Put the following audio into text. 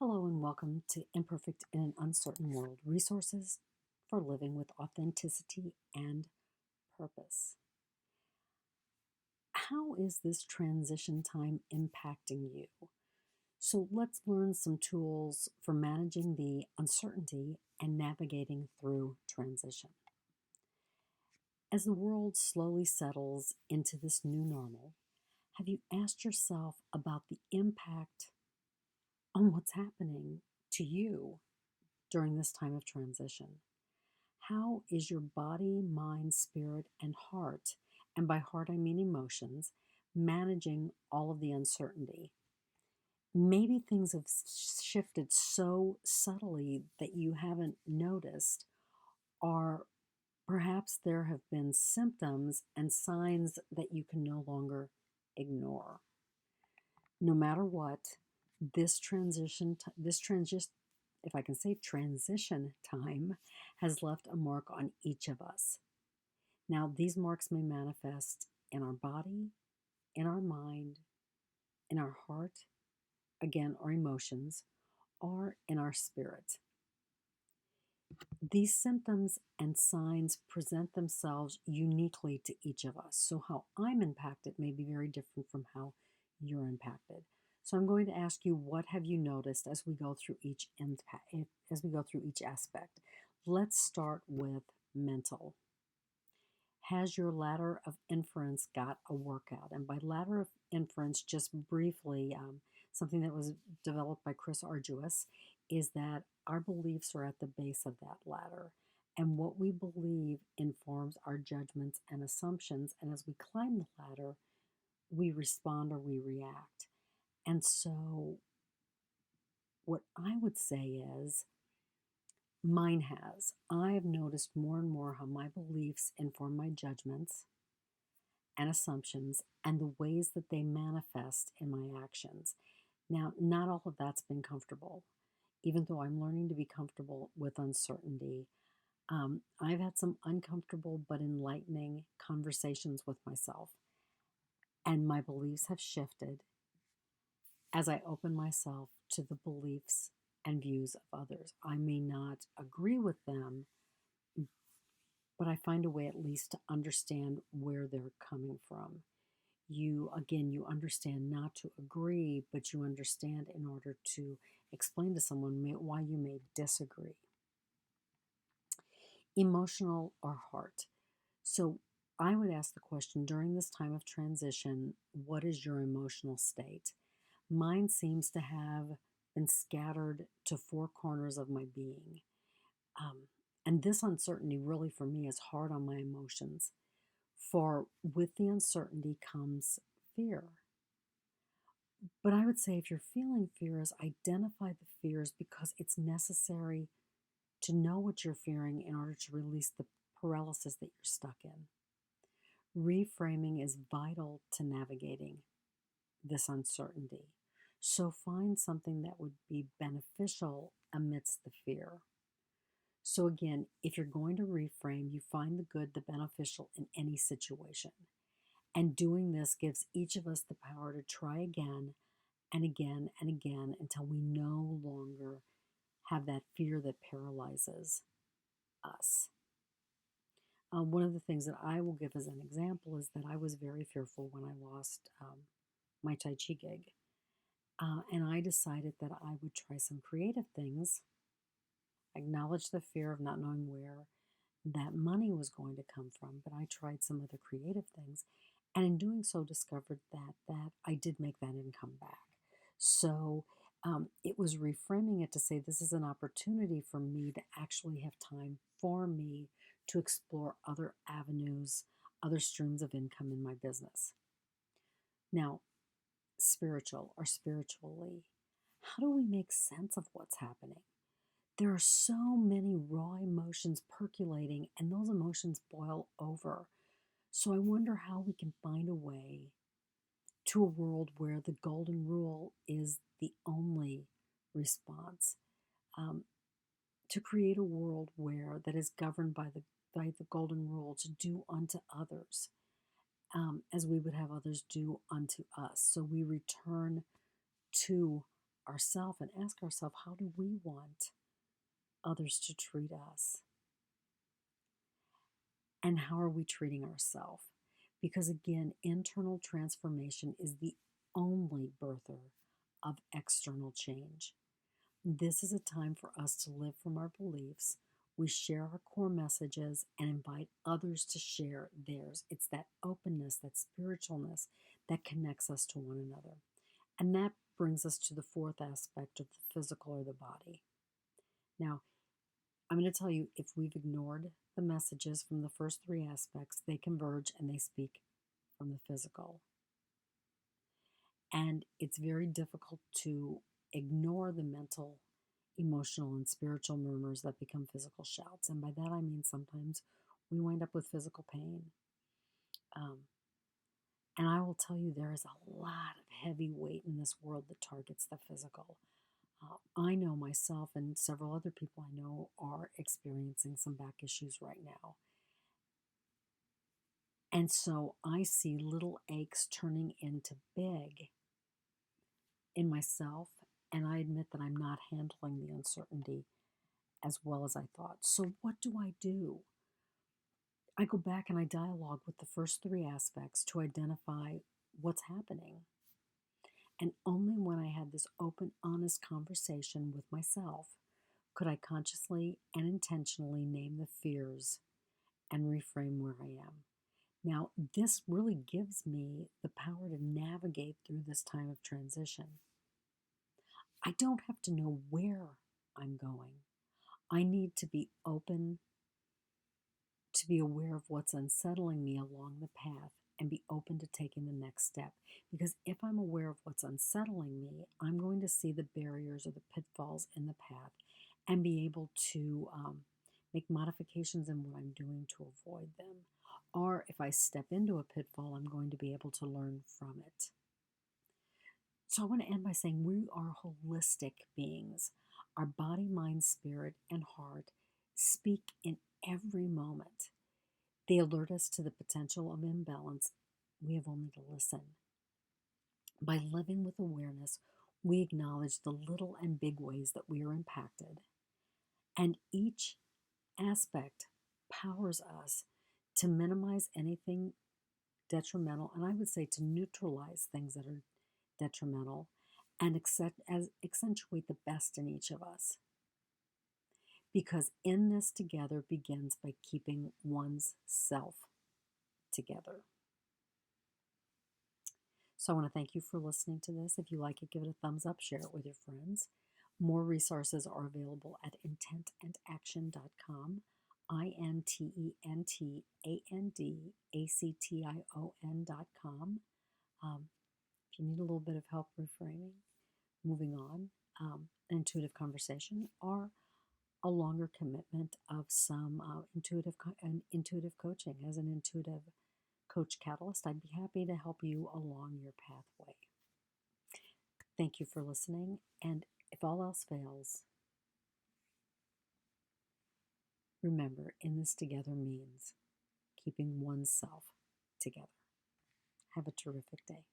Hello and welcome to Imperfect in an Uncertain World Resources for Living with Authenticity and Purpose. How is this transition time impacting you? So, let's learn some tools for managing the uncertainty and navigating through transition. As the world slowly settles into this new normal, have you asked yourself about the impact on what's happening to you during this time of transition? How is your body, mind, spirit, and heart, and by heart I mean emotions, managing all of the uncertainty? Maybe things have shifted so subtly that you haven't noticed, or perhaps there have been symptoms and signs that you can no longer ignore. No matter what, if I can say transition time, has left a mark on each of us. Now, these marks may manifest in our body, in our mind, in our heart, again, our emotions, or in our spirit. These symptoms and signs present themselves uniquely to each of us. So, how I'm impacted may be very different from how you're impacted. So, I'm going to ask you, what have you noticed as we go through each aspect? Let's start with mental. Has your ladder of inference got a workout? And by ladder of inference, just briefly, something that was developed by Chris Argyris is that our beliefs are at the base of that ladder. And what we believe informs our judgments and assumptions. And as we climb the ladder, we respond or we react. And so, what I would say is, mine has. I've noticed more and more how my beliefs inform my judgments and assumptions and the ways that they manifest in my actions. Now, not all of that's been comfortable, even though I'm learning to be comfortable with uncertainty. I've had some uncomfortable but enlightening conversations with myself, and my beliefs have shifted as I open myself to the beliefs and views of others. I may not agree with them, but I find a way at least to understand where they're coming from. You understand not to agree, but you understand in order to explain to someone why you may disagree. Emotional or heart. So I would ask the question, during this time of transition, what is your emotional state? Mine seems to have been scattered to four corners of my being. Um, and this uncertainty really for me is hard on my emotions. For with the uncertainty comes fear. But I would say if you're feeling fears, identify the fears because it's necessary to know what you're fearing in order to release the paralysis that you're stuck in. Reframing is vital to navigating this uncertainty. So find something that would be beneficial amidst the fear. So again, if you're going to reframe, you find the good, the beneficial in any situation. And doing this gives each of us the power to try again and again and again until we no longer have that fear that paralyzes us. One of the things that I will give as an example is that I was very fearful when I lost my Tai Chi gig. And I decided that I would try some creative things, acknowledge the fear of not knowing where that money was going to come from, but I tried some other creative things. And in doing so, discovered that I did make that income back. So it was reframing it to say this is an opportunity for me to actually have time for me to explore other avenues, other streams of income in my business. Now, spiritually, how do we make sense of what's happening? There are so many raw emotions percolating, and those emotions boil over. So I wonder how we can find a way to a world where the golden rule is the only response. To create a world where that is governed by the golden rule to do unto others as we would have others do unto us. So we return to ourselves and ask ourselves, how do we want others to treat us? And how are we treating ourselves? Because again, internal transformation is the only birther of external change. This is a time for us to live from our beliefs. We share our core messages and invite others to share theirs. It's that openness, that spiritualness that connects us to one another. And that brings us to the fourth aspect of the physical or the body. Now, I'm going to tell you, if we've ignored the messages from the first three aspects, they converge and they speak from the physical. And it's very difficult to ignore the mental, emotional, and spiritual murmurs that become physical shouts. And by that I mean sometimes we wind up with physical pain. And I will tell you, there is a lot of heavy weight in this world that targets the physical. I know myself and several other people I know are experiencing some back issues right now. And so I see little aches turning into big in myself, and I admit that I'm not handling the uncertainty as well as I thought. So what do? I go back and I dialogue with the first three aspects to identify what's happening. And only when I had this open, honest conversation with myself could I consciously and intentionally name the fears and reframe where I am. Now, this really gives me the power to navigate through this time of transition. I don't have to know where I'm going. I need to be open, to be aware of what's unsettling me along the path, and be open to taking the next step. Because if I'm aware of what's unsettling me, I'm going to see the barriers or the pitfalls in the path and be able to make modifications in what I'm doing to avoid them. Or if I step into a pitfall, I'm going to be able to learn from it. So I want to end by saying we are holistic beings. Our body, mind, spirit, and heart speak in every moment. They alert us to the potential of imbalance. We have only to listen. By living with awareness, we acknowledge the little and big ways that we are impacted. And each aspect powers us to minimize anything detrimental, and I would say to neutralize things that are detrimental and accentuate the best in each of us. Because in this together begins by keeping one's self together. So I want to thank you for listening to this. If you like it, give it a thumbs up, share it with your friends. More resources are available at intentandaction.com, intentandaction.com. If you need a little bit of help reframing, moving on, an intuitive conversation, or a longer commitment of some intuitive coaching as an intuitive coach catalyst, I'd be happy to help you along your pathway. Thank you for listening, and if all else fails, remember, in this together means keeping oneself together. Have a terrific day.